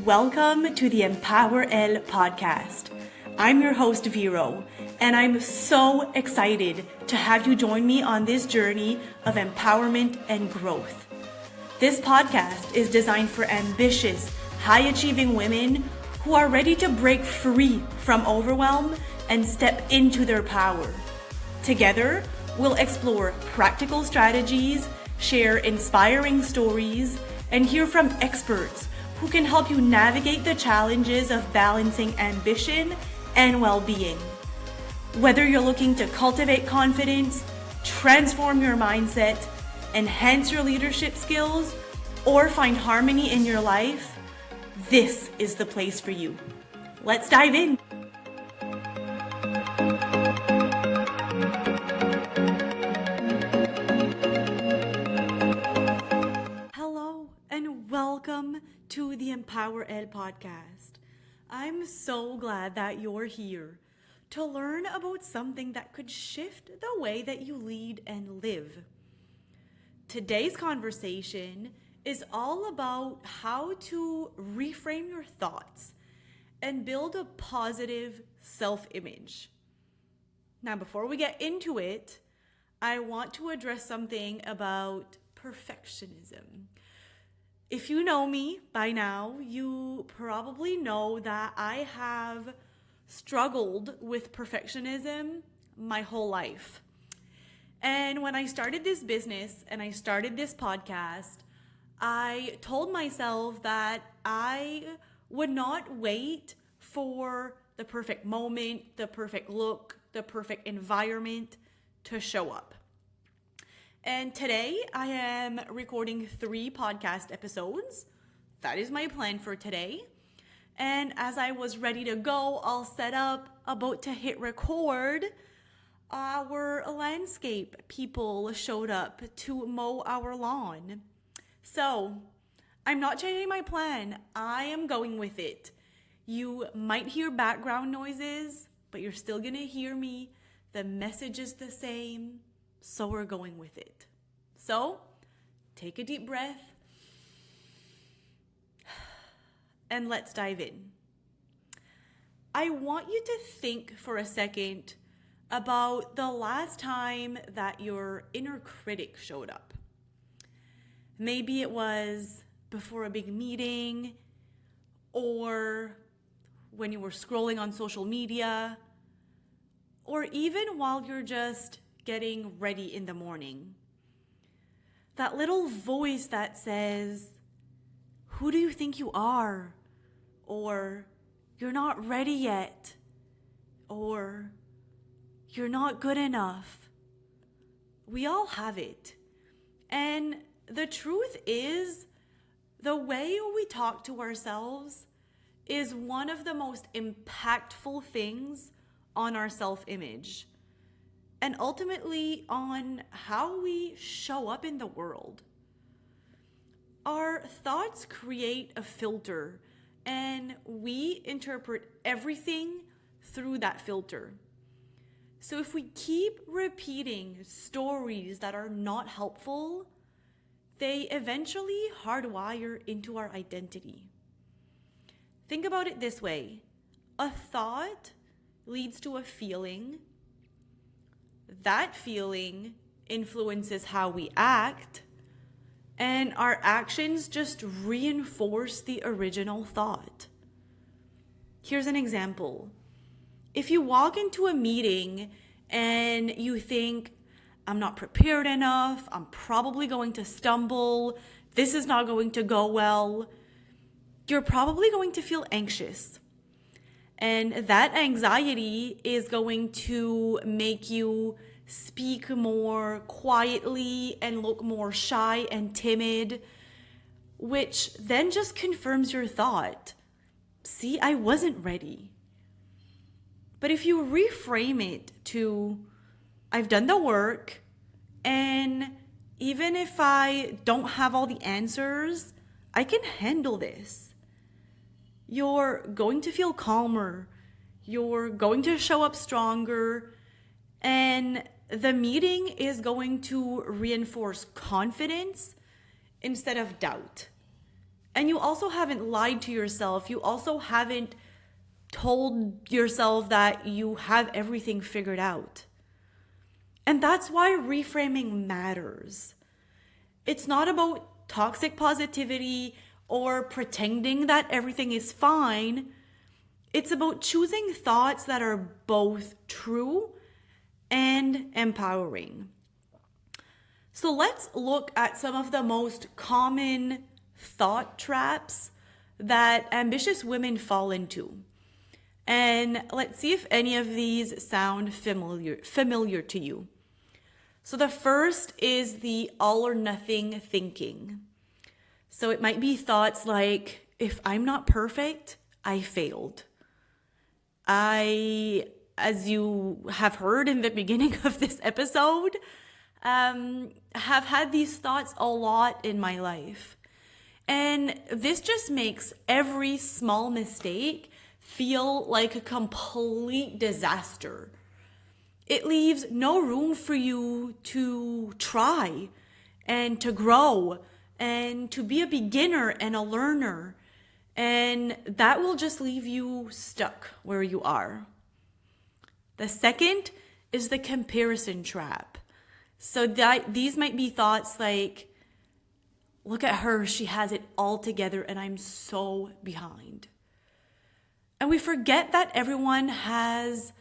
Welcome to the EmpowerElle podcast. I'm your host, Vero, and I'm so excited to have you join me on this journey of empowerment and growth. This podcast is designed for ambitious, high-achieving women who are ready to break free from overwhelm and step into their power. Together, we'll explore practical strategies, share inspiring stories, and hear from experts who can help you navigate the challenges of balancing ambition and well-being. Whether you're looking to cultivate confidence, transform your mindset, enhance your leadership skills, or find harmony in your life, this is the place for you. Let's dive in. Hello and welcome to the EmpowerElle podcast. I'm so glad that you're here to learn about something that could shift the way that you lead and live. Today's conversation is all about how to reframe your thoughts and build a positive self-image. Now, before we get into it, I want to address something about perfectionism. If you know me by now, you probably know that I have struggled with perfectionism my whole life. And when I started this business and I started this podcast, I told myself that I would not wait for the perfect moment, the perfect look, the perfect environment to show up. And today I am recording 3 podcast episodes. That is my plan for today. And as I was ready to go, all set up, about to hit record, our landscape people showed up to mow our lawn. So I'm not changing my plan. I am going with it. You might hear background noises, but you're still gonna hear me. The message is the same. So we're going with it. So take a deep breath and let's dive in. I want you to think for a second about the last time that your inner critic showed up. Maybe it was before a big meeting, or when you were scrolling on social media, or even while you're just getting ready in the morning. That little voice that says, "Who do you think you are?" Or, "You're not ready yet." Or, "You're not good enough." We all have it. And the truth is, the way we talk to ourselves is one of the most impactful things on our self-image, and ultimately on how we show up in the world. Our thoughts create a filter, and we interpret everything through that filter. So if we keep repeating stories that are not helpful, they eventually hardwire into our identity. Think about it this way. A thought leads to a feeling. That feeling influences how we act, and our actions just reinforce the original thought. Here's an example. If you walk into a meeting and you think, "I'm not prepared enough, I'm probably going to stumble, this is not going to go well," you're probably going to feel anxious. And that anxiety is going to make you speak more quietly and look more shy and timid, which then just confirms your thought. "See, I wasn't ready." But if you reframe it to, "I've done the work, and even if I don't have all the answers, I can handle this," you're going to feel calmer, you're going to show up stronger, and the meeting is going to reinforce confidence instead of doubt. And you also haven't lied to yourself. You also haven't told yourself that you have everything figured out. And that's why reframing matters. It's not about toxic positivity or pretending that everything is fine. It's about choosing thoughts that are both true and empowering. So let's look at some of the most common thought traps that ambitious women fall into. And let's see if any of these sound familiar to you. So the first is the all or nothing thinking. So it might be thoughts like, if I'm not perfect, I failed. As you have heard in the beginning of this episode, have had these thoughts a lot in my life. And this just makes every small mistake feel like a complete disaster. It leaves no room for you to try and to grow and to be a beginner and a learner. And that will just leave you stuck where you are. The second is the comparison trap. So these might be thoughts like, look at her, she has it all together and I'm so behind. And we forget that everyone has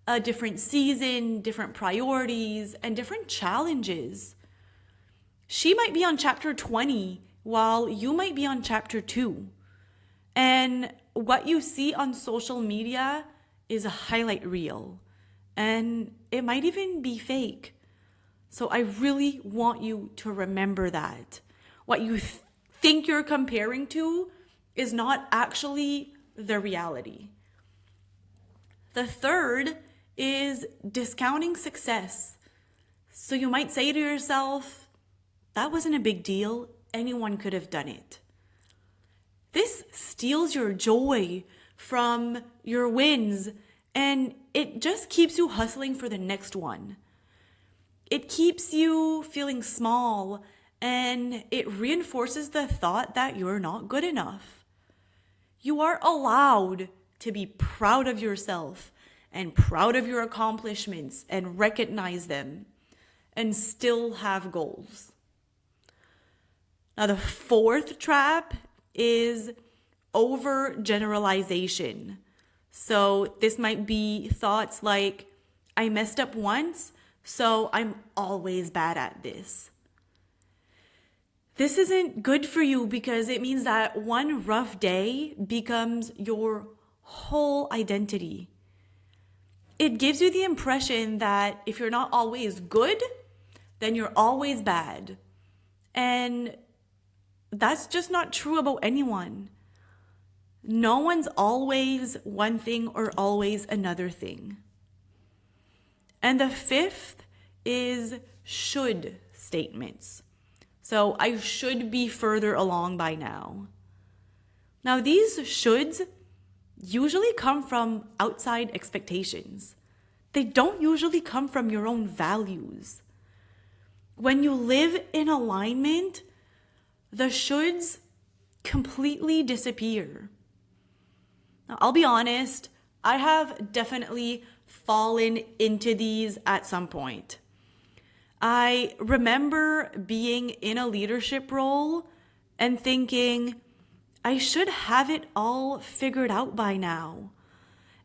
a different season, different priorities, and different challenges. She might be on chapter 20 while you might be on chapter 2. And what you see on social media is a highlight reel. And it might even be fake. So I really want you to remember that. What you think you're comparing to is not actually the reality. The third is discounting success. So you might say to yourself, that wasn't a big deal. Anyone could have done it. This steals your joy from your wins, and it just keeps you hustling for the next one. It keeps you feeling small, and it reinforces the thought that you're not good enough. You are allowed to be proud of yourself and proud of your accomplishments and recognize them and still have goals. Now, the fourth trap is overgeneralization. So this might be thoughts like, I messed up once, so I'm always bad at this. This isn't good for you because it means that one rough day becomes your whole identity. It gives you the impression that if you're not always good, then you're always bad. And that's just not true about anyone. No one's always one thing or always another thing. And the fifth is should statements. So I should be further along by now. Now these shoulds usually come from outside expectations. They don't usually come from your own values. When you live in alignment, the shoulds completely disappear. Now, I'll be honest, I have definitely fallen into these at some point. I remember being in a leadership role and thinking, I should have it all figured out by now.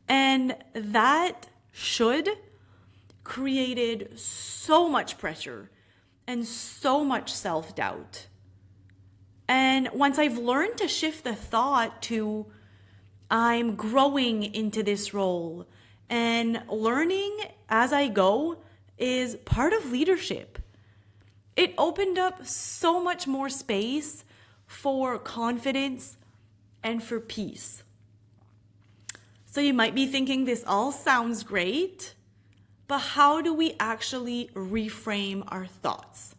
And that should created so much pressure and so much self-doubt. And once I've learned to shift the thought to, I'm growing into this role and learning as I go is part of leadership. It opened up so much more space for confidence and for peace. So you might be thinking this all sounds great, but how do we actually reframe our thoughts?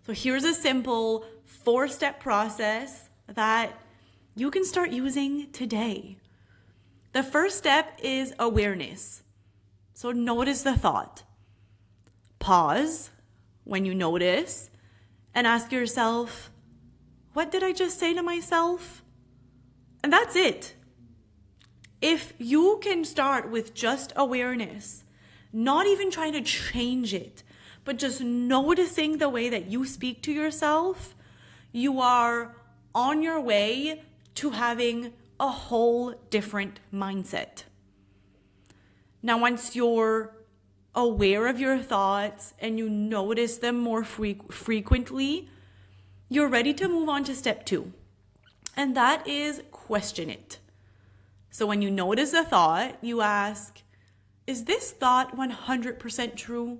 So here's a simple 4-step process that you can start using today. The first step is awareness. So notice the thought. Pause when you notice and ask yourself, what did I just say to myself? And that's it. If you can start with just awareness, not even trying to change it, but just noticing the way that you speak to yourself, you are on your way to having a whole different mindset. Now, once you're aware of your thoughts and you notice them more frequently, you're ready to move on to step 2. And that is question it. So when you notice a thought, you ask, is this thought 100% true?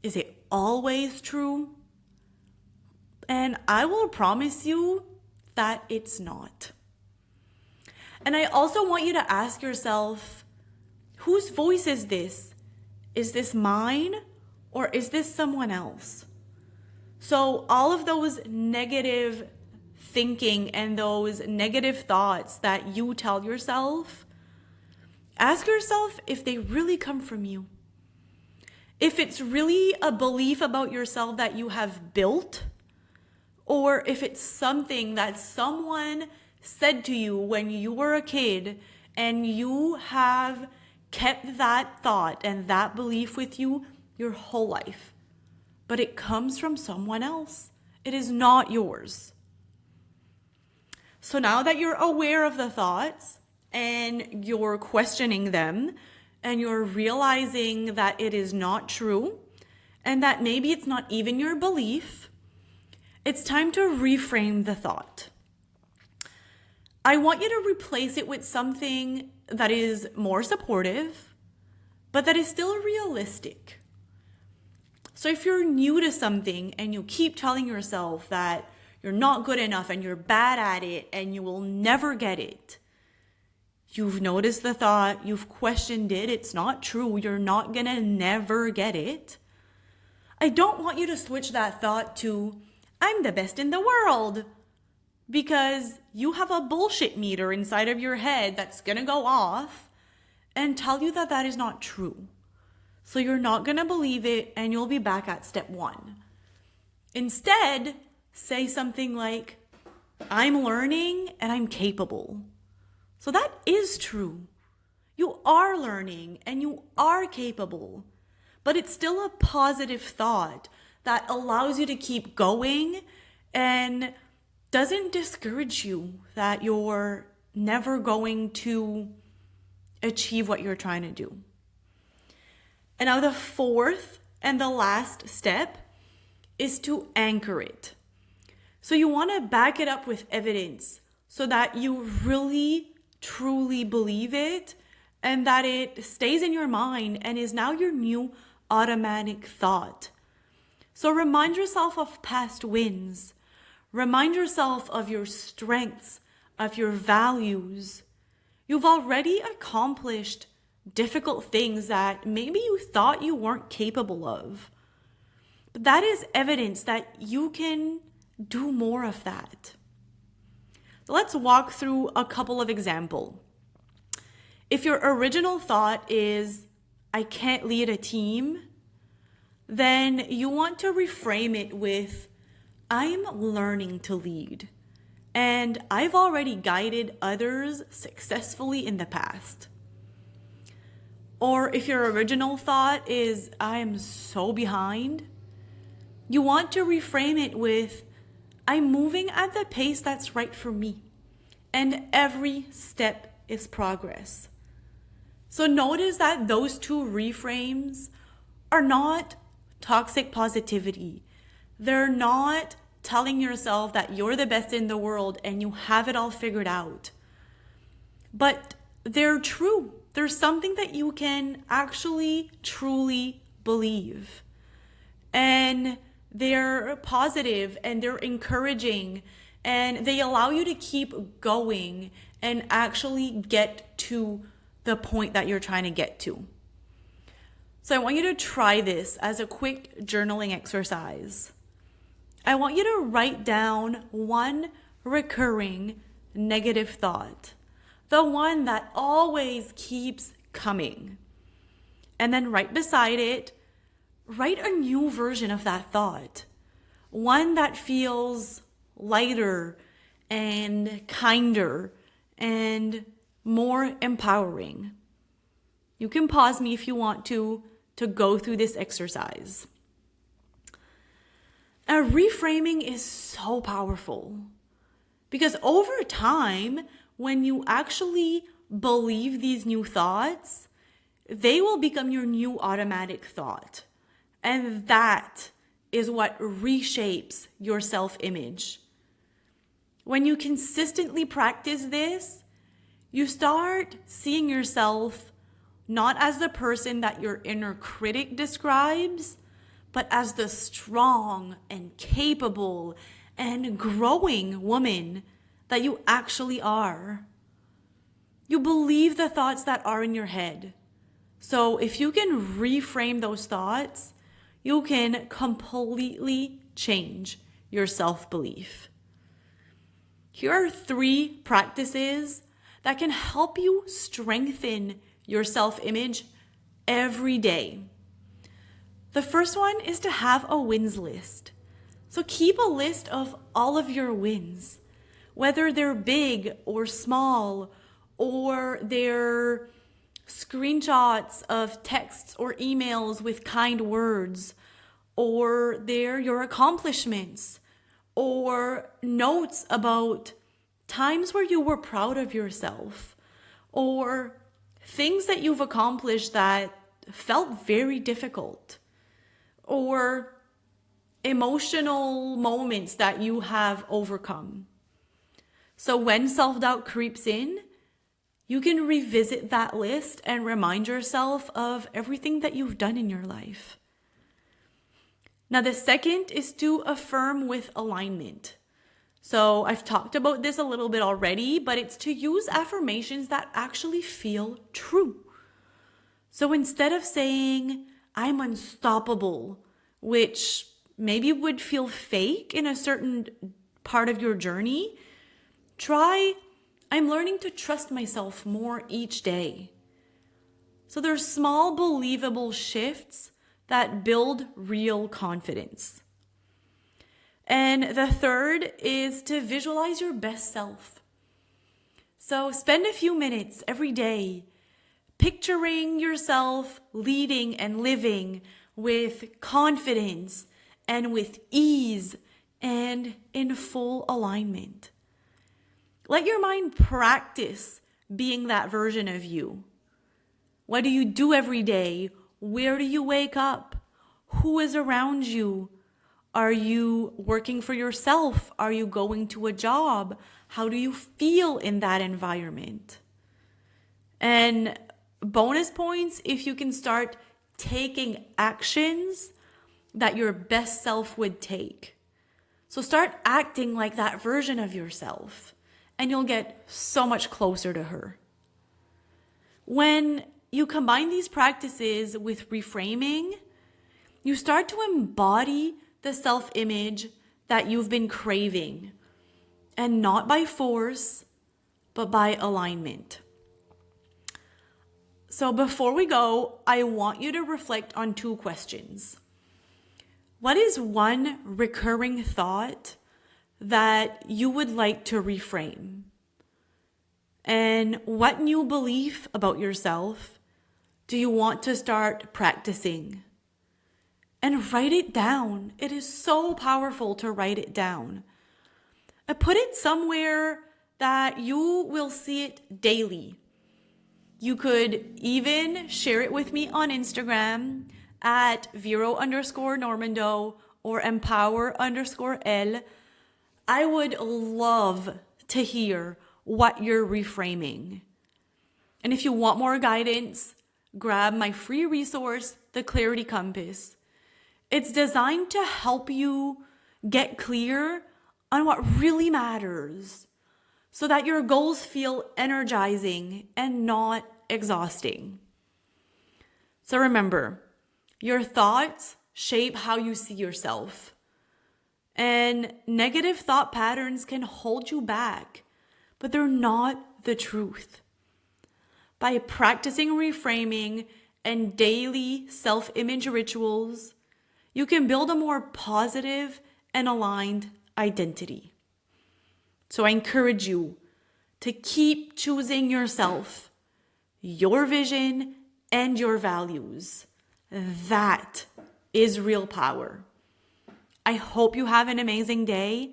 Is it always true? And I will promise you that it's not. And I also want you to ask yourself, whose voice is this? Is this mine or is this someone else? So all of those negative thinking and those negative thoughts that you tell yourself, ask yourself if they really come from you. If it's really a belief about yourself that you have built, or if it's something that someone said to you when you were a kid and you have kept that thought and that belief with you your whole life, but it comes from someone else. It is not yours. So now that you're aware of the thoughts and you're questioning them and you're realizing that it is not true and that maybe it's not even your belief, it's time to reframe the thought. I want you to replace it with something that is more supportive, but that is still realistic. So if you're new to something and you keep telling yourself that you're not good enough and you're bad at it and you will never get it, you've noticed the thought, you've questioned it, it's not true, you're not gonna never get it. I don't want you to switch that thought to, I'm the best in the world, because you have a bullshit meter inside of your head that's gonna go off and tell you that that is not true. So you're not gonna believe it and you'll be back at step 1. Instead, say something like, I'm learning and I'm capable. So that is true. You are learning and you are capable, but it's still a positive thought that allows you to keep going and doesn't discourage you that you're never going to achieve what you're trying to do. And now the 4th and the last step is to anchor it. So you want to back it up with evidence so that you really, truly believe it and that it stays in your mind and is now your new automatic thought. So remind yourself of past wins. Remind yourself of your strengths, of your values. You've already accomplished difficult things that maybe you thought you weren't capable of. But that is evidence that you can do more of that. Let's walk through a couple of examples. If your original thought is, I can't lead a team, then you want to reframe it with, I'm learning to lead, and I've already guided others successfully in the past. Or if your original thought is, I am so behind, you want to reframe it with, I'm moving at the pace that's right for me, and every step is progress. So notice that those two reframes are not toxic positivity. They're not telling yourself that you're the best in the world and you have it all figured out. But they're true. There's something that you can actually truly believe. And they're positive and they're encouraging and they allow you to keep going and actually get to the point that you're trying to get to. So I want you to try this as a quick journaling exercise. I want you to write down one recurring negative thought, the one that always keeps coming. And then right beside it, write a new version of that thought, one that feels lighter and kinder and more empowering. You can pause me if you want to go through this exercise. Reframing is so powerful because over time, when you actually believe these new thoughts, they will become your new automatic thought. And that is what reshapes your self-image. When you consistently practice this, you start seeing yourself not as the person that your inner critic describes, but as the strong and capable and growing woman that you actually are. You believe the thoughts that are in your head. So if you can reframe those thoughts, you can completely change your self-belief. Here are 3 practices that can help you strengthen your self-image every day. The first one is to have a wins list. So keep a list of all of your wins, whether they're big or small, or they're screenshots of texts or emails with kind words, or they're your accomplishments, or notes about times where you were proud of yourself, or things that you've accomplished that felt very difficult, or emotional moments that you have overcome. So when self-doubt creeps in, you can revisit that list and remind yourself of everything that you've done in your life. Now, the second is to affirm with alignment. So I've talked about this a little bit already, but it's to use affirmations that actually feel true. So instead of saying, I'm unstoppable, which maybe would feel fake in a certain part of your journey, try, I'm learning to trust myself more each day. So there's small, believable shifts that build real confidence. And the third is to visualize your best self. So spend a few minutes every day picturing yourself leading and living with confidence and with ease and in full alignment. Let your mind practice being that version of you. What do you do every day? Where do you wake up? Who is around you? Are you working for yourself? Are you going to a job? How do you feel in that environment? And bonus points if you can start taking actions that your best self would take. So start acting like that version of yourself, and you'll get so much closer to her. When you combine these practices with reframing, you start to embody the self-image that you've been craving, and not by force, but by alignment. So before we go, I want you to reflect on 2 questions. What is one recurring thought that you would like to reframe? And what new belief about yourself do you want to start practicing? And write it down. It is so powerful to write it down. Put it somewhere that you will see it daily. You could even share it with me on Instagram at Vero_Normando or EmpowerElle. I would love to hear what you're reframing. And if you want more guidance, grab my free resource, The Clarity Compass. It's designed to help you get clear on what really matters so that your goals feel energizing and not exhausting. So remember, your thoughts shape how you see yourself. And negative thought patterns can hold you back, but they're not the truth. By practicing reframing and daily self-image rituals, you can build a more positive and aligned identity. So I encourage you to keep choosing yourself, your vision, and your values. That is real power. I hope you have an amazing day,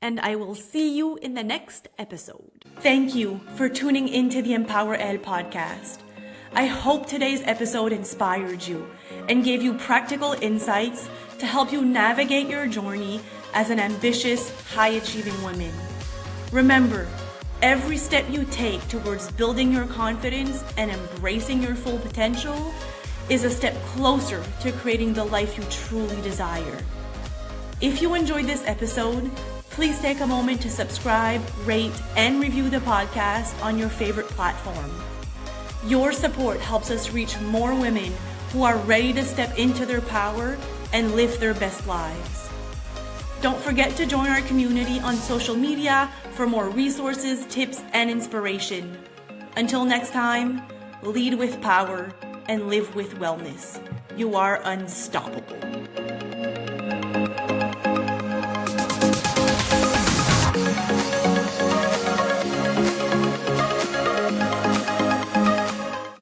and I will see you in the next episode. Thank you for tuning into the EmpowerElle podcast. I hope today's episode inspired you and gave you practical insights to help you navigate your journey as an ambitious, high-achieving woman. Remember, every step you take towards building your confidence and embracing your full potential is a step closer to creating the life you truly desire. If you enjoyed this episode, please take a moment to subscribe, rate, and review the podcast on your favorite platform. Your support helps us reach more women who are ready to step into their power and live their best lives. Don't forget to join our community on social media for more resources, tips, and inspiration. Until next time, lead with power and live with wellness. You are unstoppable.